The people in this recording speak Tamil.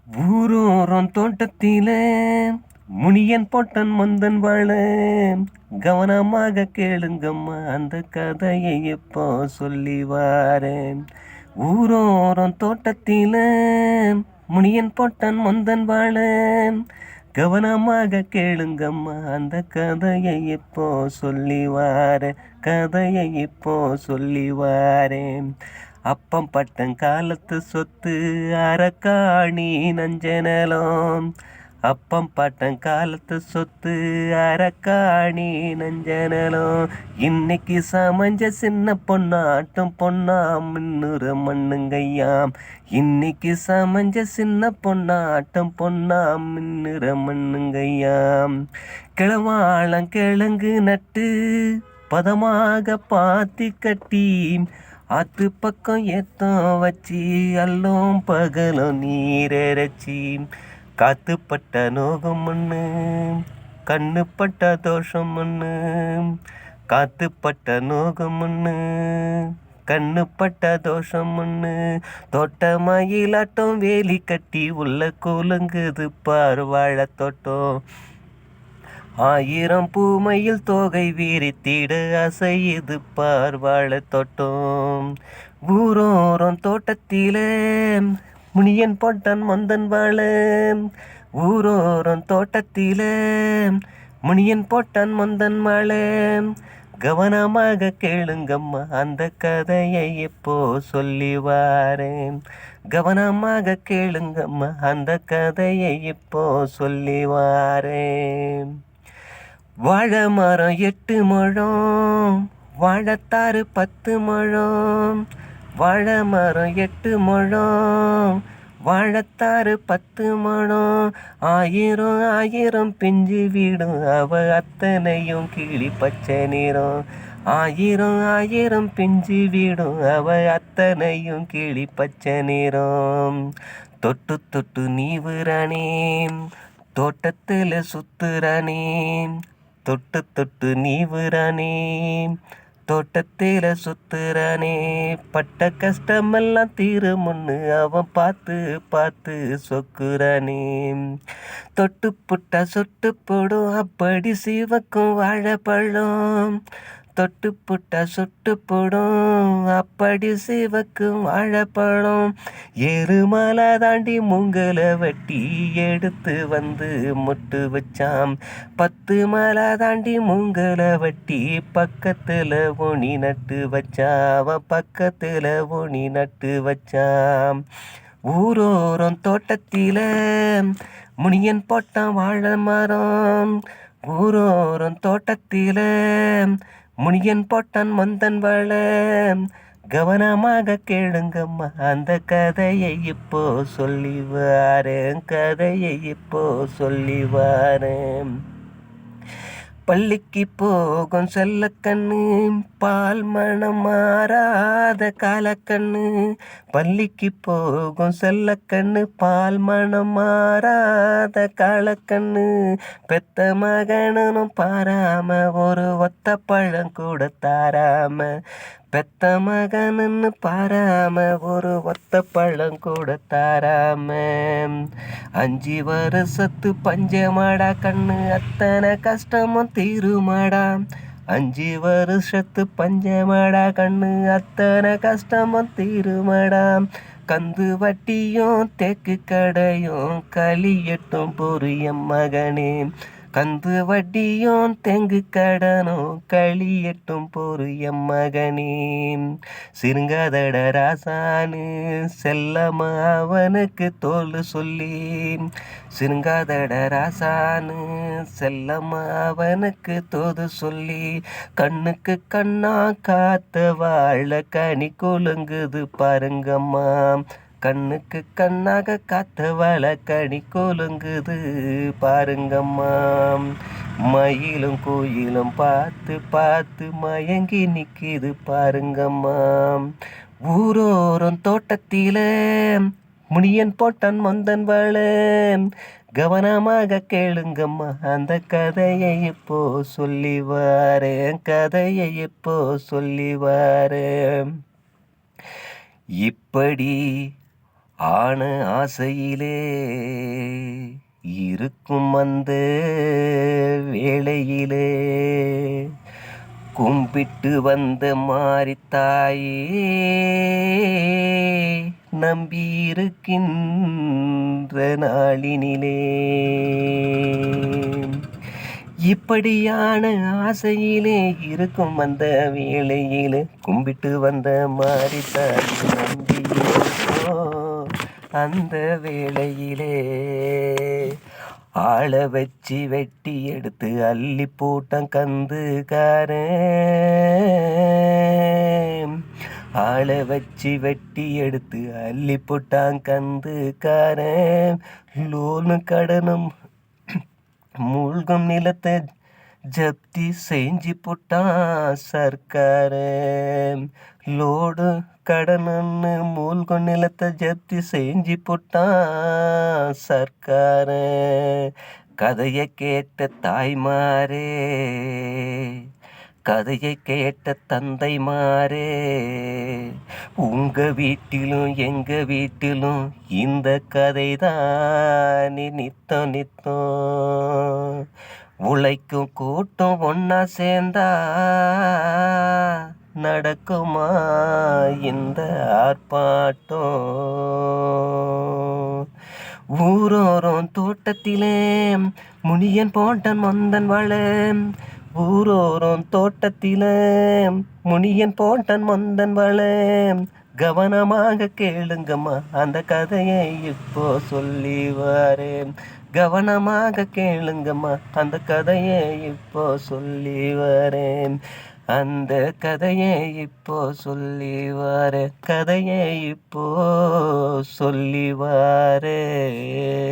ஊரோரம் தோட்டத்திலே முனியன் பொட்டன் மந்தன் வாழ கவனமாக கேளுங்கம்மா அந்த கதையை இப்போ சொல்லி வாரேன். ஊரோரம் தோட்டத்திலே முனியன் பொட்டன் மந்தன் வாழ கவனமாக கேளுங்கம்மா அந்த கதையை இப்போ சொல்லி வாரேன். கதையை இப்போ சொல்லி வாரேன். அப்பம் பட்டம் காலத்து சொத்து அரக்காணி நஞ்சனலம். அப்பம் பட்டம் காலத்து சொத்து அரக்காணி நஞ்சனலம். இன்னைக்கு சமஞ்ச சின்ன பொண்ணாட்டம் பொண்ணா மின்னுற மண்ணுங்கய்யாம். இன்னைக்கு சமஞ்ச சின்ன பொண்ணாட்டம் பொண்ணா மின்னுற மண்ணுங்கய்யாம். கிழவாளம் கிழங்கு நட்டு பதமாக பாத்தி கட்டி ஆத்து பக்கம் ஏத்தம் வச்சு அல்லும் பகலும் நீரச்சி. காத்துப்பட்ட நோகம் ஒன்று கண்ணுப்பட்ட தோஷம் ஒன்று. காத்துப்பட்ட நோகம் ஒன்று கண்ணுப்பட்ட தோஷம் ஒன்று. தோட்ட மயிலாட்டம் வேலி கட்டி உள்ள கூலுங்குது பார் வாழை தோட்டம். ஆயிரம் பூமையில் தோகை வீரித்திட அசையுது பார் வாழை தோட்டம். ஊரோரம் தோட்டத்திலே முனியன் பொட்டன் மந்தன் வாழ. ஊரோரம் தோட்டத்திலே முனியன் பொட்டன் மந்தன் வாழ கவனமாக கேளுங்கம்மா அந்த கதையை இப்போ சொல்லி வாரேன். கவனமாக கேளுங்கம்மா அந்த கதையை இப்போ சொல்லி வாரேன். வாழை மரம் 8 முழம் வாழைத்தாறு 10 முழம். வாழை மரம் 8 முழம் வாழைத்தாறு 10 முழம். ஆயிரம் ஆயிரம் பிஞ்சு வீடும் அவ அத்தனையும் கிளி பச்சை நிறம். ஆயிரம் ஆயிரம் பிஞ்சு வீடும் அவ அத்தனையும் கிளி பச்சை நிறம். தொட்டு தொட்டு நீவுறானே தோட்டத்தில் சுத்துறானே. தொட்டு தொட்டு நீவுறானே தோட்டத்தில் சுத்துறானே. பட்ட கஷ்டமெல்லாம் தீருமுன்னு அவன் பார்த்து பார்த்து சொக்குறானே. தொட்டு புட்டா சொட்டு போடும் அப்படி சிவக்கும் வாழைப்பழம். தொட்டு புட்டா சொட்டு போடும் அப்படி சிவக்கும் வாழைப்பழம். எருமலை தாண்டி மூங்கலை வெட்டி எடுத்து வந்து முட்டு வச்சாம். 10 மலை தாண்டி மூங்கலை வெட்டி பக்கத்தில் ஊனி நட்டு வச்சான். பக்கத்தில் ஊனி நட்டு வச்சான். ஊரோரம் தோட்டத்தில முனியன் போட்டான் வாழை மரம். ஊரோரம் தோட்டத்தில முனியன் போட்டான் மந்தன் வாழ கவனமாக கேளுங்கம்மா அந்த கதையை இப்போ சொல்லி வாரேன். கதையை இப்போ சொல்லி வாரேன். பள்ளிக்கு போகும் செல்லக்கண்ணு பால் மனம் மாறாத காலக்கண்ணு. பள்ளிக்கு போகும் செல்லக்கண்ணு பால் மனம் மாறாத காலக்கண்ணு. பெத்த மகனும் பாராம ஒரு ஒத்த பழம் கூட தாராம. பெத்த மகனுன்னு பாராம ஒரு ஒத்த பழம் கூட தாராம. 5 வருஷத்து பஞ்சமாடா கண்ணு அத்தனை கஷ்டமும் தீருமாடா. 5 வருஷத்து பஞ்சமாடா கண்ணு அத்தனை கஷ்டமும் தீருமாடா. கந்து வட்டியும் தேக்கு கடையும் களியட்டும் பொரியம் மகனே. கந்து வட்டியும் தெங்கு கடனும் களியட்டும் பொரியம் மகனே. சிறுங்காதட ராசானு செல்லம்மா அவனுக்கு தோல் சொல்லி. சிறுங்காதட ராசானு செல்லம்மா அவனுக்கு தோது சொல்லி. கண்ணுக்கு கண்ணா காத்த வாழ கனி கொலுங்குது பாருங்கம்மா. கண்ணுக்கு கண்ணாக காத்த வாழ கனி கொலுங்குது பாருங்கம்மா. மயிலும் கோயிலும் பார்த்து பார்த்து மயங்கி நிற்கிது பாருங்கம்மா. ஊரோரம் தோட்டத்தில முனியன் போட்டான் மந்தன் வாழ கவனமாக கேளுங்கம்மா அந்த கதையை இப்போ சொல்லி வாரேன். கதையை இப்போ சொல்லி வாரேன். இப்படி ஆன ஆசையிலே இருக்கும் அந்த வேளையிலே கும்பிட்டு வந்த மாரித்தாயே நம்பியிருக்கின்ற நாளினிலே இப்படியான ஆசையிலே இருக்கும் அந்த வேளையிலே கும்பிட்டு வந்த மாரித்தாய் நம்பியிருக்கோ அந்த வேளையிலே ஆள வச்சு வெட்டி எடுத்து அள்ளி போட்டான் கந்துக்காரன் ஆள வச்சு வெட்டி எடுத்து அள்ளி போட்டான் கந்துக்காரன் லோனு கடனும் மூழ்கும் நிலத்தை ஜப்தி செஞ்சு போட்டான் சர்க்காரன் லோடு கடனுன்னு மூழ்கும் நிலத்தை ஜப்தி செஞ்சு போட்டான் சர்க்காரன் கதையை கேட்ட தாய்மாரே கதையை கேட்ட தந்தைமாரே உங்க வீட்டிலும் எங்க வீட்டிலும் இந்த கதை தான் நித்தம் நித்தம் உழைக்கும் கூட்டம் ஒன்னா சேர்ந்தா நடக்குமா இந்த ஆர்ப்பாட்டம் ஊரோரம் தோட்டத்திலே முனியன் போட்டான் மந்தன் வாழ ஊரோரம் தோட்டத்திலே முனியன் போட்டான் மந்தன் வாழ கவனமாக கேளுங்கம்மா அந்த கதையை இப்போ சொல்லி வரேன் கவனமாக கேளுங்கம்மா அந்த கதையை இப்போ சொல்லி வரேன் அந்த கதையை இப்போ சொல்லி வரேன் கதையை இப்போ சொல்லி வரேன்